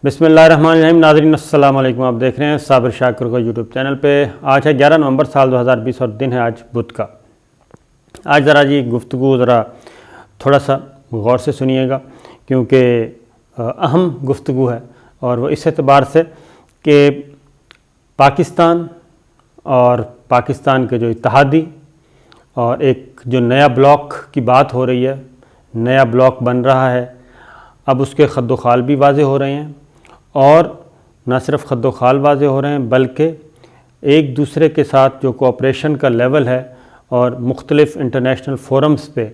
بسم اللہ الرحمن الرحیم۔ ناظرین السلام علیکم، آپ دیکھ رہے ہیں صابر شاکر کو یوٹیوب چینل پہ۔ آج ہے 11 نومبر سال 2020 اور دن ہے آج بدھ کا۔ آج ذرا گفتگو تھوڑا سا غور سے سنیے گا، کیونکہ اہم گفتگو ہے، اور وہ اس اعتبار سے کہ پاکستان اور پاکستان کے جو اتحادی اور ایک جو نیا بلاک کی بات ہو رہی ہے، نیا بلاک بن رہا ہے، اب اس کے خد و خال بھی واضح ہو رہے ہیں، اور نہ صرف خد و خال واضح ہو رہے ہیں بلکہ ایک دوسرے کے ساتھ جو کوآپریشن کا لیول ہے اور مختلف انٹرنیشنل فورمز پہ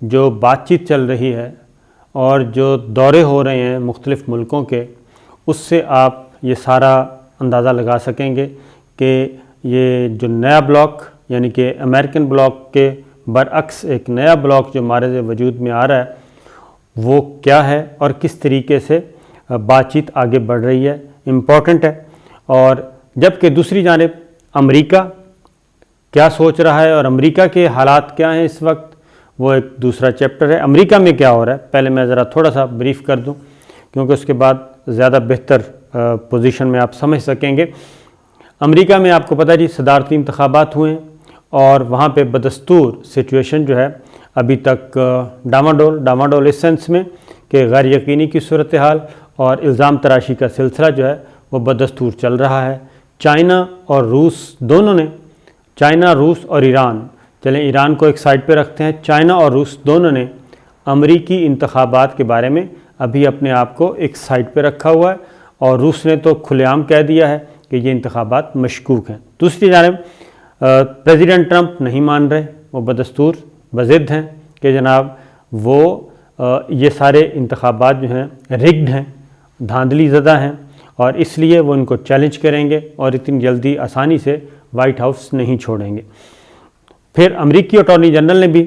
جو بات چیت چل رہی ہے اور جو دورے ہو رہے ہیں مختلف ملکوں کے، اس سے آپ یہ سارا اندازہ لگا سکیں گے کہ یہ جو نیا بلاک، یعنی کہ امریکن بلاک کے برعکس ایک نیا بلاک جو مارز وجود میں آ رہا ہے، وہ کیا ہے اور کس طریقے سے بات چیت آگے بڑھ رہی ہے، امپورٹنٹ ہے۔ اور جبکہ دوسری جانب امریکہ کیا سوچ رہا ہے اور امریکہ کے حالات کیا ہیں اس وقت، وہ ایک دوسرا چیپٹر ہے۔ امریکہ میں کیا ہو رہا ہے، پہلے میں ذرا تھوڑا سا بریف کر دوں، کیونکہ اس کے بعد زیادہ بہتر پوزیشن میں آپ سمجھ سکیں گے۔ امریکہ میں آپ کو پتہ ہے صدارتی انتخابات ہوئے ہیں، اور وہاں پہ بدستور سچویشن جو ہے ابھی تک ڈاماڈول اس سینس میں کہ غیر یقینی کی صورتحال اور الزام تراشی کا سلسلہ جو ہے وہ بدستور چل رہا ہے۔ چائنا اور روس دونوں نے، چائنا، روس اور ایران، چلیں ایران کو ایک سائڈ پہ رکھتے ہیں، چائنا اور روس دونوں نے امریکی انتخابات کے بارے میں ابھی اپنے آپ کو ایک سائڈ پہ رکھا ہوا ہے، اور روس نے تو کھلے عام کہہ دیا ہے کہ یہ انتخابات مشکوک ہیں۔ دوسری جانب پریزیڈنٹ ٹرمپ نہیں مان رہے، وہ بدستور بضد ہیں کہ جناب وہ یہ سارے انتخابات جو ہیں رگڈ ہیں، دھاندلی زدہ ہیں، اور اس لیے وہ ان کو چیلنج کریں گے اور اتنی جلدی آسانی سے وائٹ ہاؤس نہیں چھوڑیں گے۔ پھر امریکی اٹارنی جنرل نے بھی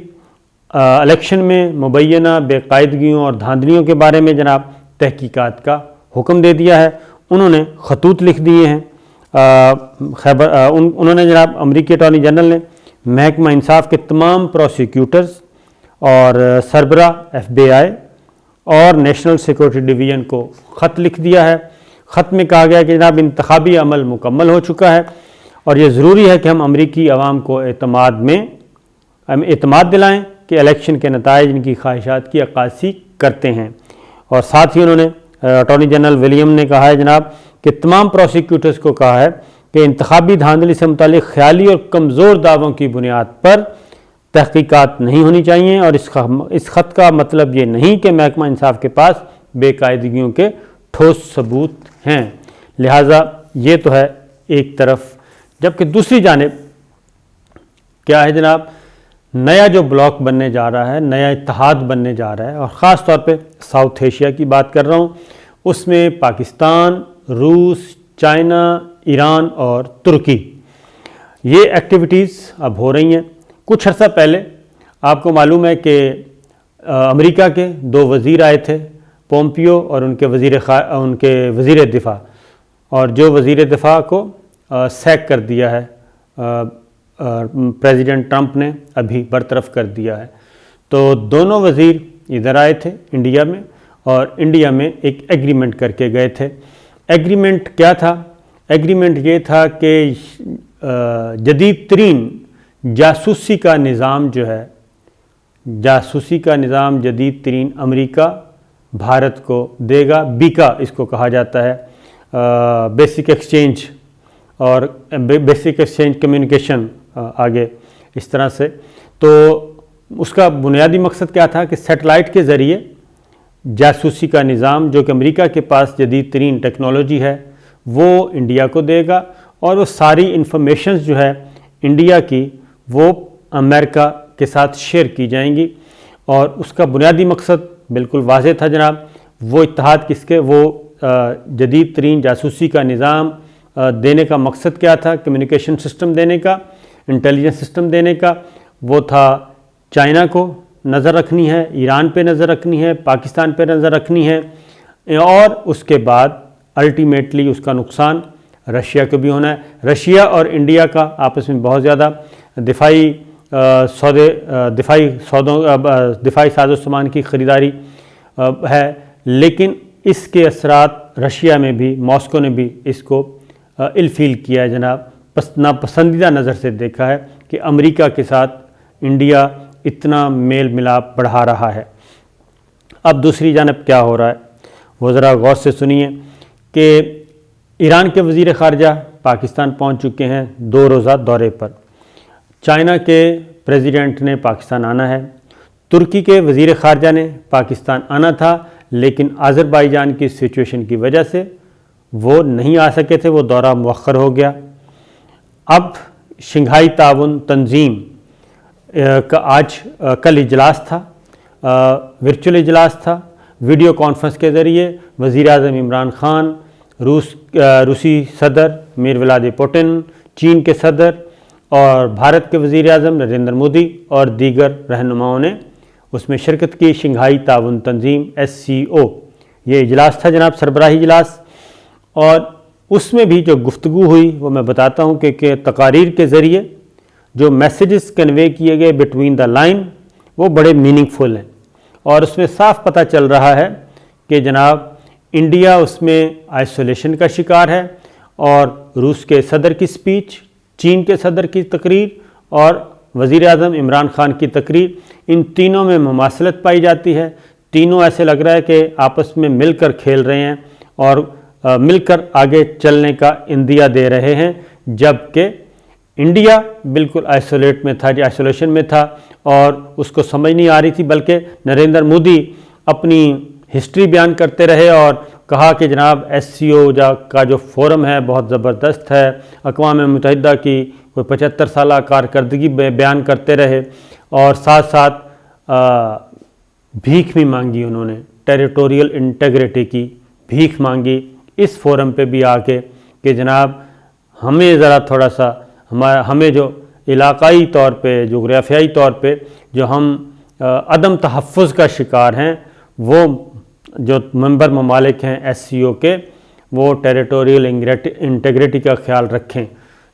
الیکشن میں مبینہ بے قاعدگیوں اور دھاندلیوں کے بارے میں جناب تحقیقات کا حکم دے دیا ہے۔ انہوں نے خطوط لکھ دیے ہیں، انہوں نے جناب امریکی اٹارنی جنرل نے محکمہ انصاف کے تمام پروسیکیوٹرز اور سربراہ FBI اور نیشنل سیکورٹی ڈویژن کو خط لکھ دیا ہے۔ خط میں کہا گیا کہ جناب انتخابی عمل مکمل ہو چکا ہے، اور یہ ضروری ہے کہ ہم امریکی عوام کو اعتماد دلائیں کہ الیکشن کے نتائج ان کی خواہشات کی عکاسی کرتے ہیں۔ اور ساتھ ہی انہوں نے اٹارنی جنرل ولیم نے کہا ہے جناب کہ تمام پروسیکیوٹرز کو کہا ہے کہ انتخابی دھاندلی سے متعلق خیالی اور کمزور دعووں کی بنیاد پر تحقیقات نہیں ہونی چاہیے، اور اس خط کا مطلب یہ نہیں کہ محکمہ انصاف کے پاس بے قاعدگیوں کے ٹھوس ثبوت ہیں۔ لہٰذا یہ تو ہے ایک طرف، جبکہ دوسری جانب کیا ہے جناب، نیا جو بلاک بننے جا رہا ہے، نیا اتحاد بننے جا رہا ہے، اور خاص طور پہ ساؤتھ ایشیا کی بات کر رہا ہوں، اس میں پاکستان، روس، چائنا، ایران اور ترکی، یہ ایکٹیویٹیز اب ہو رہی ہیں۔ کچھ عرصہ پہلے آپ کو معلوم ہے کہ امریکہ کے 2 وزیر آئے تھے، پومپیو اور ان کے وزیر دفاع، اور جو وزیر دفاع کو سیک کر دیا ہے پریزیڈنٹ ٹرمپ نے، ابھی برطرف کر دیا ہے۔ تو دونوں وزیر ادھر آئے تھے انڈیا میں، اور انڈیا میں ایک ایگریمنٹ کر کے گئے تھے۔ ایگریمنٹ کیا تھا؟ ایگریمنٹ یہ تھا کہ جدید ترین جاسوسی کا نظام جو ہے، جاسوسی کا نظام جدید ترین امریکہ بھارت کو دے گا۔ بیکا اس کو کہا جاتا ہے، بیسک ایکسچینج اور بیسک ایکسچینج کمیونیکیشن، آگے اس طرح سے۔ تو اس کا بنیادی مقصد کیا تھا کہ سیٹلائٹ کے ذریعے جاسوسی کا نظام، جو کہ امریکہ کے پاس جدید ترین ٹیکنالوجی ہے، وہ انڈیا کو دے گا، اور وہ ساری انفارمیشنز جو ہے انڈیا کی وہ امریکہ کے ساتھ شیئر کی جائیں گی۔ اور اس کا بنیادی مقصد بالکل واضح تھا جناب، وہ اتحاد کس کے، وہ جدید ترین جاسوسی کا نظام دینے کا مقصد کیا تھا، کمیونیکیشن سسٹم دینے کا، انٹیلیجنس سسٹم دینے کا، وہ تھا چائنا کو نظر رکھنی ہے، ایران پہ نظر رکھنی ہے، پاکستان پہ نظر رکھنی ہے، اور اس کے بعد الٹیمیٹلی اس کا نقصان رشیا کو بھی ہونا ہے۔ رشیا اور انڈیا کا آپس میں بہت زیادہ دفاعی ساز و سامان کی خریداری ہے، لیکن اس کے اثرات رشیا میں بھی، ماسکو نے بھی اس کو الفیل کیا ہے جناب، ناپسندیدہ نظر سے دیکھا ہے کہ امریکہ کے ساتھ انڈیا اتنا میل ملاپ بڑھا رہا ہے۔ اب دوسری جانب کیا ہو رہا ہے وہ ذرا غور سے سنیے کہ ایران کے وزیر خارجہ پاکستان پہنچ چکے ہیں 2 روزہ دورے پر، چائنا کے پریزیڈنٹ نے پاکستان آنا ہے، ترکی کے وزیر خارجہ نے پاکستان آنا تھا لیکن آذربائیجان کی سچویشن کی وجہ سے وہ نہیں آ سکے تھے، وہ دورہ مؤخر ہو گیا۔ اب شنگھائی تعاون تنظیم کا کل اجلاس تھا، ورچوئل اجلاس تھا، ویڈیو کانفرنس کے ذریعے وزیر اعظم عمران خان، روسی صدر میر ولادی پوٹن، چین کے صدر اور بھارت کے وزیر اعظم نریندر مودی اور دیگر رہنماؤں نے اس میں شرکت کی۔ شنگھائی تعاون تنظیم SCO یہ اجلاس تھا جناب، سربراہی اجلاس، اور اس میں بھی جو گفتگو ہوئی وہ میں بتاتا ہوں کہ تقاریر کے ذریعے جو میسیجز کنوے کیے گئے بٹوین دا لائن وہ بڑے میننگ فل ہیں، اور اس میں صاف پتہ چل رہا ہے کہ جناب انڈیا اس میں آئسولیشن کا شکار ہے، اور روس کے صدر کی سپیچ، چین کے صدر کی تقریر اور وزیر اعظم عمران خان کی تقریر، ان تینوں میں مماثلت پائی جاتی ہے۔ تینوں ایسے لگ رہا ہے کہ آپس میں مل کر کھیل رہے ہیں اور مل کر آگے چلنے کا اندیا دے رہے ہیں، جبکہ انڈیا بالکل آئسولیشن میں تھا اور اس کو سمجھ نہیں آ رہی تھی، بلکہ نریندر مودی اپنی ہسٹری بیان کرتے رہے اور کہا کہ جناب SCO کا جو فورم ہے بہت زبردست ہے، اقوام متحدہ کی کوئی 75 سالہ کارکردگی بیان کرتے رہے، اور ساتھ ساتھ بھیک بھی مانگی، انہوں نے ٹیریٹوریل انٹیگریٹی کی بھیک مانگی اس فورم پہ بھی آ کے کہ جناب ہمیں ذرا تھوڑا سا ہمیں جو علاقائی طور پہ، جغرافیائی طور پہ جو ہم عدم تحفظ کا شکار ہیں، وہ جو ممبر ممالک ہیں SCO کے، وہ ٹیریٹوریل انٹیگریٹی کا خیال رکھیں،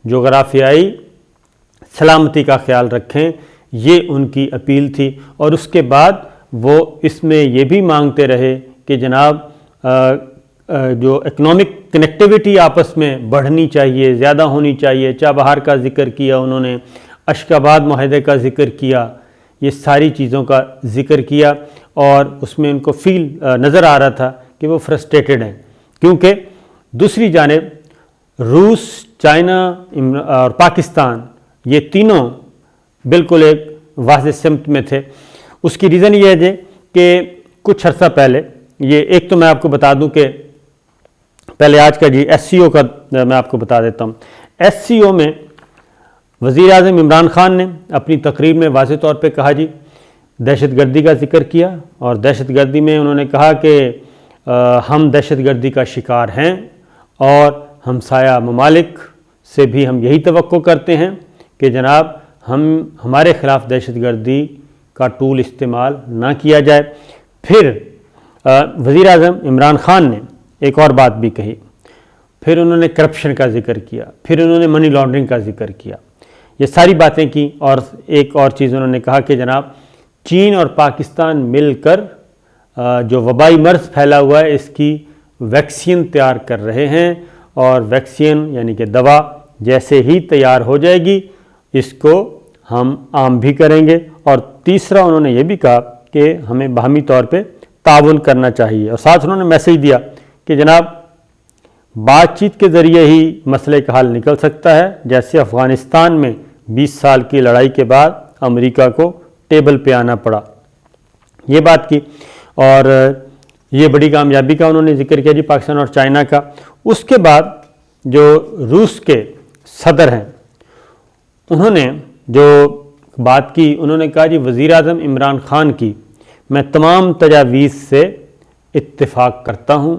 جغرافیائی سلامتی کا خیال رکھیں، یہ ان کی اپیل تھی۔ اور اس کے بعد وہ اس میں یہ بھی مانگتے رہے کہ جناب جو اکنامک کنیکٹیویٹی آپس میں بڑھنی چاہیے، زیادہ ہونی چاہیے۔ چابہار کا ذکر کیا انہوں نے، اشکاباد معاہدے کا ذکر کیا، یہ ساری چیزوں کا ذکر کیا، اور اس میں ان کو نظر آ رہا تھا کہ وہ فرسٹریٹڈ ہیں، کیونکہ دوسری جانب روس، چائنا اور پاکستان یہ تینوں بالکل ایک واضح سمت میں تھے۔ اس کی ریزن یہ ہے کہ کچھ عرصہ پہلے، یہ ایک تو میں آپ کو بتا دوں کہ پہلے آج کا SCO کا میں آپ کو بتا دیتا ہوں۔ SCO میں وزیر اعظم عمران خان نے اپنی تقریر میں واضح طور پہ کہا جی، دہشت گردی کا ذکر کیا، اور دہشت گردی میں انہوں نے کہا کہ ہم دہشت گردی کا شکار ہیں، اور ہمسایہ ممالک سے بھی ہم یہی توقع کرتے ہیں کہ جناب ہمارے خلاف دہشت گردی کا ٹول استعمال نہ کیا جائے۔ پھر وزیر اعظم عمران خان نے ایک اور بات بھی کہی، پھر انہوں نے کرپشن کا ذکر کیا، پھر انہوں نے منی لانڈرنگ کا ذکر کیا، یہ ساری باتیں کی، اور ایک اور چیز انہوں نے کہا کہ جناب چین اور پاکستان مل کر جو وبائی مرض پھیلا ہوا ہے اس کی ویکسین تیار کر رہے ہیں، اور ویکسین یعنی کہ دوا جیسے ہی تیار ہو جائے گی اس کو ہم عام بھی کریں گے۔ اور تیسرا انہوں نے یہ بھی کہا کہ ہمیں باہمی طور پہ تعاون کرنا چاہیے، اور ساتھ انہوں نے میسیج دیا کہ جناب بات چیت کے ذریعے ہی مسئلے کا حل نکل سکتا ہے، جیسے افغانستان میں 20 سال کی لڑائی کے بعد امریکہ کو ٹیبل پہ آنا پڑا، یہ بات کی، اور یہ بڑی کامیابی کا انہوں نے ذکر کیا جی پاکستان اور چائنا کا۔ اس کے بعد جو روس کے صدر ہیں انہوں نے جو بات کی، انہوں نے کہا جی وزیر اعظم عمران خان کی میں تمام تجاویز سے اتفاق کرتا ہوں،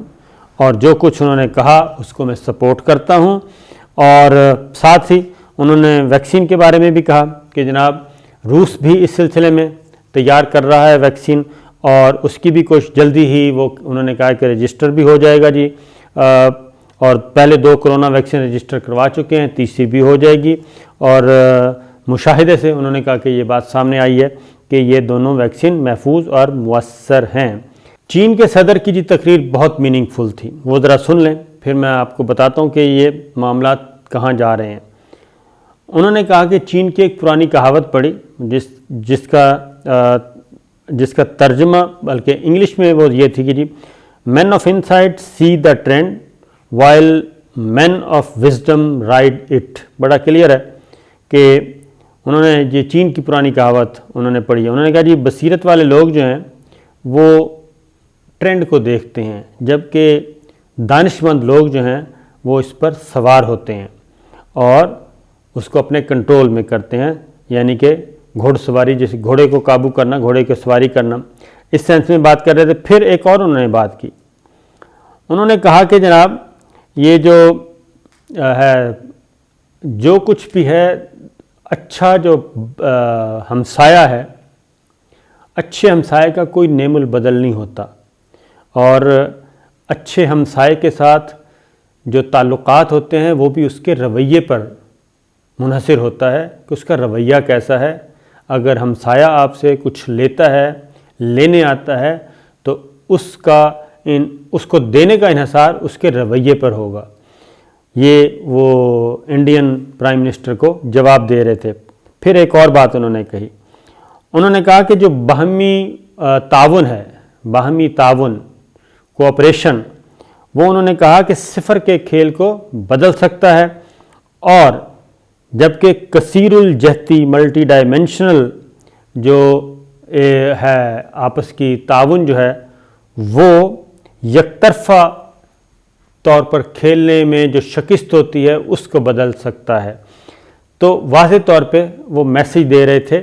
اور جو کچھ انہوں نے کہا اس کو میں سپورٹ کرتا ہوں، اور ساتھ ہی انہوں نے ویکسین کے بارے میں بھی کہا کہ جناب روس بھی اس سلسلے میں تیار کر رہا ہے ویکسین، اور اس کی بھی کچھ جلدی ہی وہ انہوں نے کہا کہ رجسٹر بھی ہو جائے گا جی، اور پہلے 2 کورونا ویکسین رجسٹر کروا چکے ہیں، تیسری بھی ہو جائے گی، اور مشاہدے سے انہوں نے کہا کہ یہ بات سامنے آئی ہے کہ یہ دونوں ویکسین محفوظ اور مؤثر ہیں۔ چین کے صدر کی تقریر بہت میننگ فل تھی، وہ ذرا سن لیں، پھر میں آپ کو بتاتا ہوں کہ یہ معاملات کہاں جا رہے ہیں۔ انہوں نے کہا کہ چین کی ایک پرانی کہاوت پڑھی جس کا ترجمہ بلکہ انگلش میں وہ یہ تھی کہ جی man of insight see the trend while man of wisdom ride it. بڑا کلیئر ہے کہ انہوں نے یہ چین کی پرانی کہاوت انہوں نے پڑھی ہے۔ انہوں نے کہا جی بصیرت والے لوگ جو ہیں وہ ٹرینڈ کو دیکھتے ہیں، جبکہ دانش مند لوگ جو ہیں وہ اس پر سوار ہوتے ہیں اور اس کو اپنے کنٹرول میں کرتے ہیں، یعنی کہ گھوڑ سواری، جیسے گھوڑے کو قابو کرنا، گھوڑے کی سواری کرنا، اس سینس میں بات کر رہے تھے۔ پھر ایک اور انہوں نے بات کی، انہوں نے کہا کہ جناب یہ جو ہے جو کچھ بھی ہے اچھا جو ہمسایہ ہے، اچھے ہمسائے کا کوئی نعم البدل نہیں ہوتا، اور اچھے ہمسائے کے ساتھ جو تعلقات ہوتے ہیں وہ بھی اس کے رویے پر منحصر ہوتا ہے کہ اس کا رویہ کیسا ہے۔ اگر ہمسایہ آپ سے کچھ لیتا ہے، لینے آتا ہے، تو اس کو دینے کا انحصار اس کے رویے پر ہوگا۔ یہ وہ انڈین پرائم منسٹر کو جواب دے رہے تھے۔ پھر ایک اور بات انہوں نے کہی، انہوں نے کہا کہ جو باہمی تعاون ہے، باہمی تعاون، کوآپریشن، وہ انہوں نے کہا کہ صفر کے کھیل کو بدل سکتا ہے، اور جبکہ کثیر الجہتی ملٹی ڈائمینشنل جو ہے آپس کی تعاون جو ہے وہ یک طرفہ طور پر کھیلنے میں جو شکست ہوتی ہے اس کو بدل سکتا ہے۔ تو واضح طور پہ وہ میسیج دے رہے تھے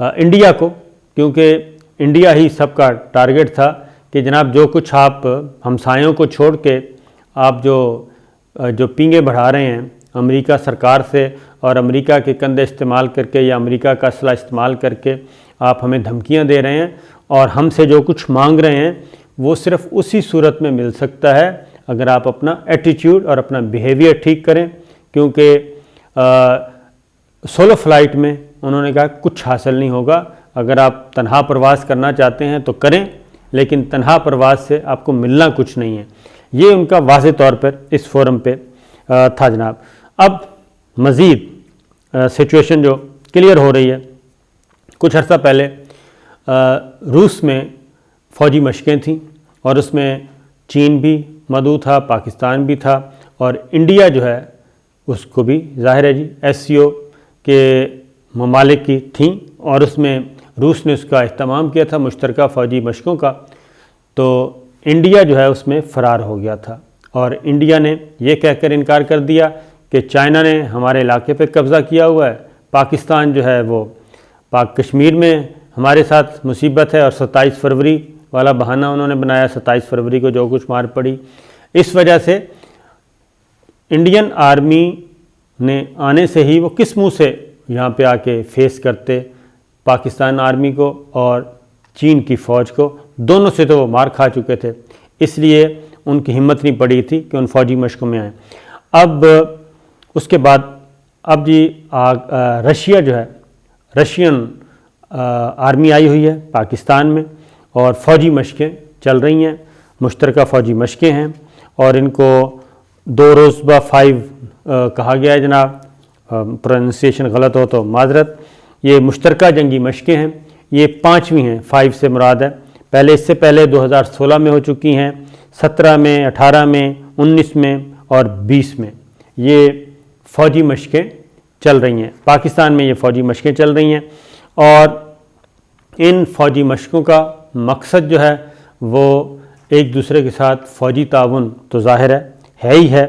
انڈیا کو، کیونکہ انڈیا ہی سب کا ٹارگٹ تھا کہ جناب جو کچھ آپ ہمسایوں کو چھوڑ کے آپ جو پینگے بڑھا رہے ہیں امریکہ سرکار سے، اور امریکہ کے کندھے استعمال کر کے یا امریکہ کا اسلحہ استعمال کر کے آپ ہمیں دھمکیاں دے رہے ہیں اور ہم سے جو کچھ مانگ رہے ہیں وہ صرف اسی صورت میں مل سکتا ہے اگر آپ اپنا ایٹیٹیوڈ اور اپنا بیہیویئر ٹھیک کریں، کیونکہ سولو فلائٹ میں انہوں نے کہا کچھ حاصل نہیں ہوگا۔ اگر آپ تنہا پرواز کرنا چاہتے ہیں تو کریں، لیکن تنہا پرواز سے آپ کو ملنا کچھ نہیں ہے۔ یہ ان کا واضح طور پر اس فورم پہ تھا جناب۔ اب مزید سچویشن جو کلیئر ہو رہی ہے، کچھ عرصہ پہلے روس میں فوجی مشقیں تھیں اور اس میں چین بھی مدعو تھا، پاکستان بھی تھا، اور انڈیا جو ہے اس کو بھی ظاہر ہے جی SCO کے ممالک کی تھیں، اور اس میں روس نے اس کا اہتمام کیا تھا مشترکہ فوجی مشقوں کا۔ تو انڈیا جو ہے اس میں فرار ہو گیا تھا، اور انڈیا نے یہ کہہ کر انکار کر دیا کہ چائنا نے ہمارے علاقے پہ قبضہ کیا ہوا ہے، پاکستان جو ہے وہ پاک کشمیر میں ہمارے ساتھ مصیبت ہے، اور 27 فروری والا بہانہ انہوں نے بنایا، 27 فروری کو جو کچھ مار پڑی۔ اس وجہ سے انڈین آرمی نے آنے سے ہی وہ کس منہ سے یہاں پہ آ کے فیس کرتے پاکستان آرمی کو اور چین کی فوج کو، دونوں سے تو وہ مار کھا چکے تھے، اس لیے ان کی ہمت نہیں پڑی تھی کہ ان فوجی مشقوں میں آئیں۔ اب اس کے بعد اب جی رشیا جو ہے، رشین آرمی آئی ہوئی ہے پاکستان میں، اور فوجی مشقیں چل رہی ہیں، مشترکہ فوجی مشقیں ہیں، اور ان کو 2 روزبہ 5 کہا گیا ہے جناب، پروننسیشن غلط ہو تو معذرت۔ یہ مشترکہ جنگی مشقیں ہیں، یہ 5ویں ہیں، 5 سے مراد ہے۔ پہلے اس سے پہلے 2016 میں ہو چکی ہیں، 17 میں، 18 میں، 19 میں اور 20 میں یہ فوجی مشقیں چل رہی ہیں۔ پاکستان میں یہ فوجی مشقیں چل رہی ہیں، اور ان فوجی مشقوں کا مقصد جو ہے وہ ایک دوسرے کے ساتھ فوجی تعاون تو ظاہر ہے ہی ہے،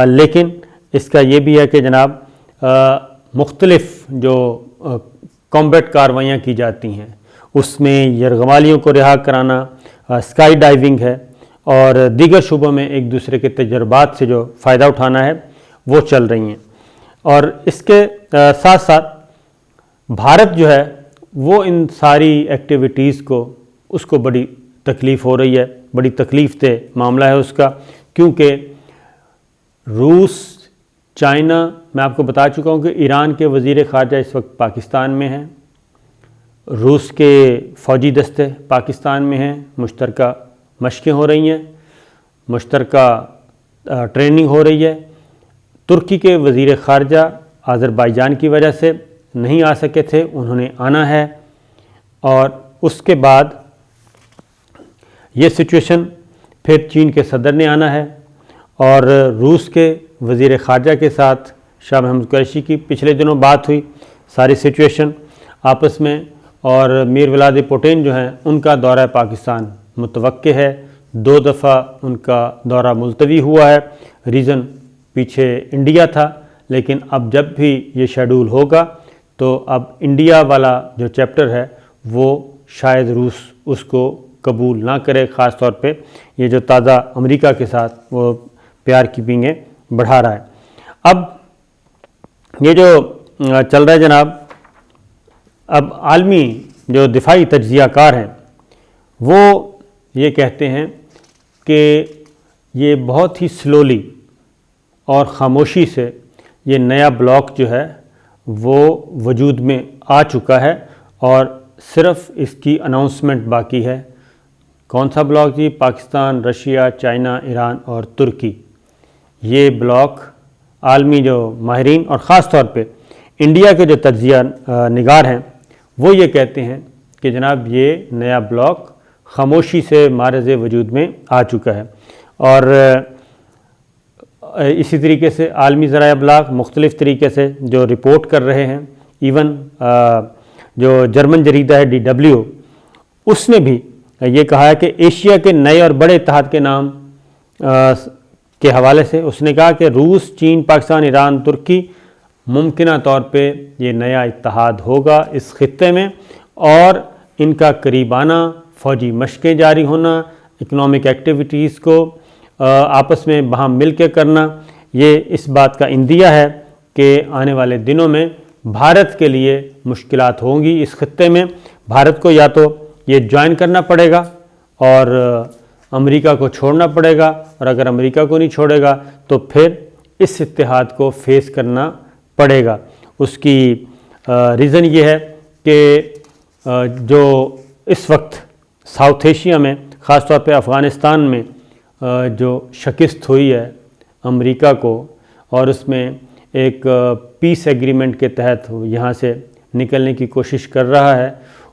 لیکن اس کا یہ بھی ہے کہ جناب مختلف جو کامبیٹ کاروائیاں کی جاتی ہیں اس میں یرغمالیوں کو رہا کرانا، اسکائی ڈائیونگ ہے، اور دیگر شعبوں میں ایک دوسرے کے تجربات سے جو فائدہ اٹھانا ہے وہ چل رہی ہیں۔ اور اس کے ساتھ ساتھ بھارت جو ہے وہ ان ساری ایکٹیویٹیز کو اس کو بڑی تکلیف ہو رہی ہے، بڑی تکلیف دہ معاملہ ہے اس کا، کیونکہ روس، چائنا، میں آپ کو بتا چکا ہوں کہ ایران کے وزیر خارجہ اس وقت پاکستان میں ہیں، روس کے فوجی دستے پاکستان میں ہیں، مشترکہ مشقیں ہو رہی ہیں، مشترکہ ٹریننگ ہو رہی ہے۔ ترکی کے وزیر خارجہ آذربائیجان کی وجہ سے نہیں آ سکے تھے، انہوں نے آنا ہے، اور اس کے بعد یہ سچویشن پھر چین کے صدر نے آنا ہے، اور روس کے وزیر خارجہ کے ساتھ شاہ محمود قریشی کی پچھلے دنوں بات ہوئی، ساری سچویشن آپس میں، اور میر ولادی پوٹین جو ہیں ان کا دورہ پاکستان متوقع ہے، 2 دفعہ ان کا دورہ ملتوی ہوا ہے، ریزن پیچھے انڈیا تھا، لیکن اب جب بھی یہ شیڈول ہوگا تو اب انڈیا والا جو چیپٹر ہے وہ شاید روس اس کو قبول نہ کرے، خاص طور پہ یہ جو تازہ امریکہ کے ساتھ وہ پیار کیپنگیں بڑھا رہا ہے۔ اب یہ جو چل رہا ہے جناب، اب عالمی جو دفاعی تجزیہ کار ہیں وہ یہ کہتے ہیں کہ یہ بہت ہی سلولی اور خاموشی سے یہ نیا بلاک جو ہے وہ وجود میں آ چکا ہے، اور صرف اس کی اناؤنسمنٹ باقی ہے۔ کون سا بلاک جی؟ پاکستان، رشیا، چائنا، ایران اور ترکی۔ یہ بلاک عالمی جو ماہرین اور خاص طور پہ انڈیا کے جو تجزیہ نگار ہیں وہ یہ کہتے ہیں کہ جناب یہ نیا بلاک خاموشی سے معرض وجود میں آ چکا ہے، اور اسی طریقے سے عالمی ذرائع ابلاغ مختلف طریقے سے جو رپورٹ کر رہے ہیں، ایون جو جرمن جریدہ ہے DW، اس نے بھی یہ کہا ہے کہ ایشیا کے نئے اور بڑے اتحاد کے نام کے حوالے سے اس نے کہا کہ روس، چین، پاکستان، ایران، ترکی ممکنہ طور پہ یہ نیا اتحاد ہوگا اس خطے میں، اور ان کا قریبانہ فوجی مشقیں جاری ہونا، اکنامک ایکٹیویٹیز کو آپس میں باہم مل کے کرنا، یہ اس بات کا اندیہ ہے کہ آنے والے دنوں میں بھارت کے لیے مشکلات ہوں گی اس خطے میں۔ بھارت کو یا تو یہ جوائن کرنا پڑے گا اور امریکہ کو چھوڑنا پڑے گا، اور اگر امریکہ کو نہیں چھوڑے گا تو پھر اس اتحاد کو فیس کرنا پڑے گا۔ اس کی ریزن یہ ہے کہ جو اس وقت ساؤتھ ایشیا میں خاص طور پہ افغانستان میں جو شکست ہوئی ہے امریکہ کو، اور اس میں ایک پیس ایگریمنٹ کے تحت یہاں سے نکلنے کی کوشش کر رہا ہے،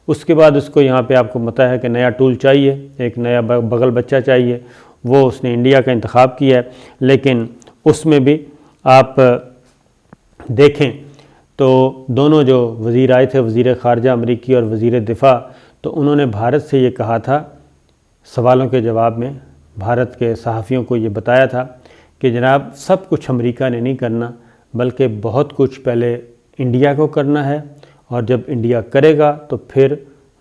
اس کے بعد اس کو یہاں پہ آپ کو پتہ ہے کہ نیا ٹول چاہیے، ایک نیا بغل بچہ چاہیے، وہ اس نے انڈیا کا انتخاب کیا ہے۔ لیکن اس میں بھی آپ دیکھیں تو دونوں جو وزیر آئے تھے، وزیر خارجہ امریکی اور وزیر دفاع، تو انہوں نے بھارت سے یہ کہا تھا، سوالوں کے جواب میں بھارت کے صحافیوں کو یہ بتایا تھا کہ جناب سب کچھ امریکہ نے نہیں کرنا، بلکہ بہت کچھ پہلے انڈیا کو کرنا ہے، اور جب انڈیا کرے گا تو پھر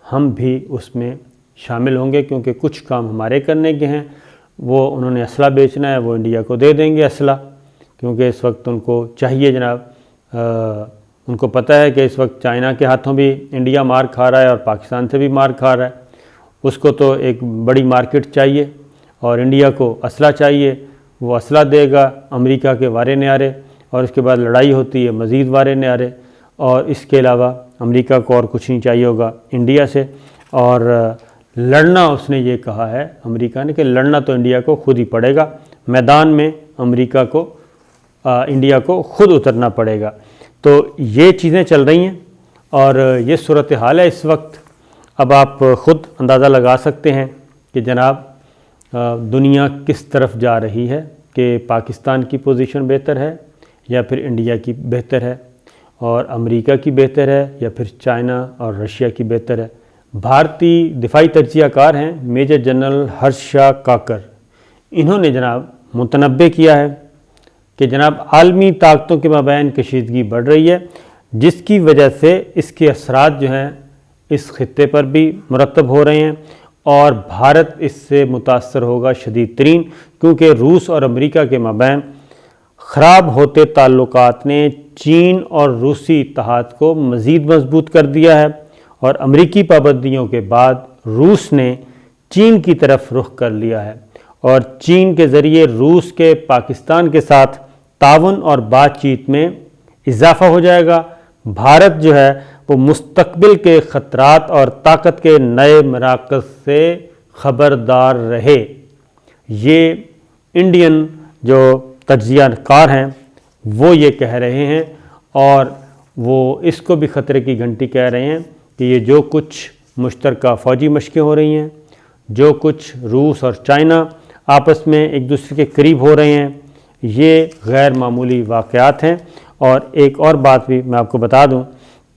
ہم بھی اس میں شامل ہوں گے، کیونکہ کچھ کام ہمارے کرنے کے ہیں۔ وہ انہوں نے اسلحہ بیچنا ہے، وہ انڈیا کو دے دیں گے اسلحہ، کیونکہ اس وقت ان کو چاہیے جناب، ان کو پتہ ہے کہ اس وقت چائنا کے ہاتھوں بھی انڈیا مار کھا رہا ہے اور پاکستان سے بھی مار کھا رہا ہے، اس کو تو ایک بڑی مارکیٹ چاہیے، اور انڈیا کو اسلحہ چاہیے، وہ اسلحہ دے گا، امریکہ کے وارے نیارے، اور اس کے بعد لڑائی ہوتی ہے مزید وارے نیارے، اور اس کے علاوہ امریکہ کو اور کچھ نہیں چاہیے ہوگا انڈیا سے، اور لڑنا اس نے یہ کہا ہے امریکہ نے کہ لڑنا تو انڈیا کو خود ہی پڑے گا، میدان میں امریکہ کو انڈیا کو خود اترنا پڑے گا۔ تو یہ چیزیں چل رہی ہیں، اور یہ صورتحال ہے اس وقت۔ اب آپ خود اندازہ لگا سکتے ہیں کہ جناب دنیا کس طرف جا رہی ہے، کہ پاکستان کی پوزیشن بہتر ہے یا پھر انڈیا کی بہتر ہے، اور امریکہ کی بہتر ہے یا پھر چائنا اور رشیا کی بہتر ہے۔ بھارتی دفاعی تجزیہ کار ہیں میجر جنرل ہرشا کاکر، انہوں نے جناب متنبع کیا ہے کہ جناب عالمی طاقتوں کے مابین کشیدگی بڑھ رہی ہے، جس کی وجہ سے اس کے اثرات جو ہیں اس خطے پر بھی مرتب ہو رہے ہیں، اور بھارت اس سے متاثر ہوگا شدید ترین، کیونکہ روس اور امریکہ کے مابین خراب ہوتے تعلقات نے چین اور روسی اتحاد کو مزید مضبوط کر دیا ہے، اور امریکی پابندیوں کے بعد روس نے چین کی طرف رخ کر لیا ہے، اور چین کے ذریعے روس کے پاکستان کے ساتھ تعاون اور بات چیت میں اضافہ ہو جائے گا۔ بھارت جو ہے وہ مستقبل کے خطرات اور طاقت کے نئے مراکز سے خبردار رہے۔ یہ انڈین جو تجزیہ کار ہیں وہ یہ کہہ رہے ہیں، اور وہ اس کو بھی خطرے کی گھنٹی کہہ رہے ہیں کہ یہ جو کچھ مشترکہ فوجی مشقیں ہو رہی ہیں، جو کچھ روس اور چائنا آپس میں ایک دوسرے کے قریب ہو رہے ہیں، یہ غیر معمولی واقعات ہیں۔ اور ایک اور بات بھی میں آپ کو بتا دوں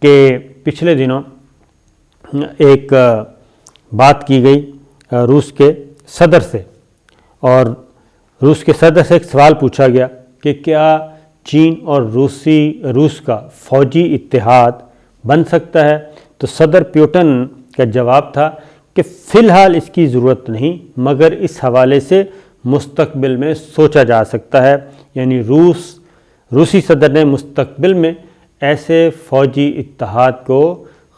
کہ پچھلے دنوں ایک بات کی گئی روس کے صدر سے، اور روس کے صدر سے ایک سوال پوچھا گیا کہ کیا چین اور روس کا فوجی اتحاد بن سکتا ہے؟ تو صدر پیوٹن کا جواب تھا کہ فی الحال اس کی ضرورت نہیں، مگر اس حوالے سے مستقبل میں سوچا جا سکتا ہے۔ یعنی روسی صدر نے مستقبل میں ایسے فوجی اتحاد کو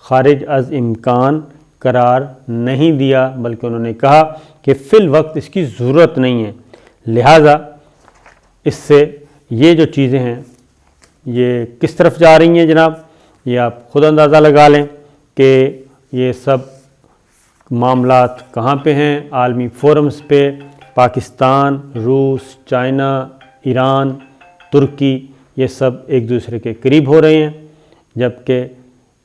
خارج از امکان قرار نہیں دیا، بلکہ انہوں نے کہا کہ فی الوقت اس کی ضرورت نہیں ہے۔ لہٰذا اس سے یہ جو چیزیں ہیں یہ کس طرف جا رہی ہیں جناب، یہ آپ خود اندازہ لگا لیں کہ یہ سب معاملات کہاں پہ ہیں؟ عالمی فورمز پہ پاکستان، روس، چائنا، ایران، ترکی، یہ سب ایک دوسرے کے قریب ہو رہے ہیں۔ جبکہ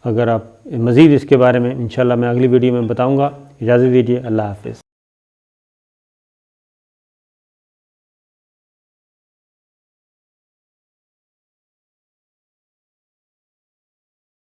اگر آپ مزید اس کے بارے میں انشاءاللہ میں اگلی ویڈیو میں بتاؤں گا۔ اجازت دیجیے، اللہ حافظ۔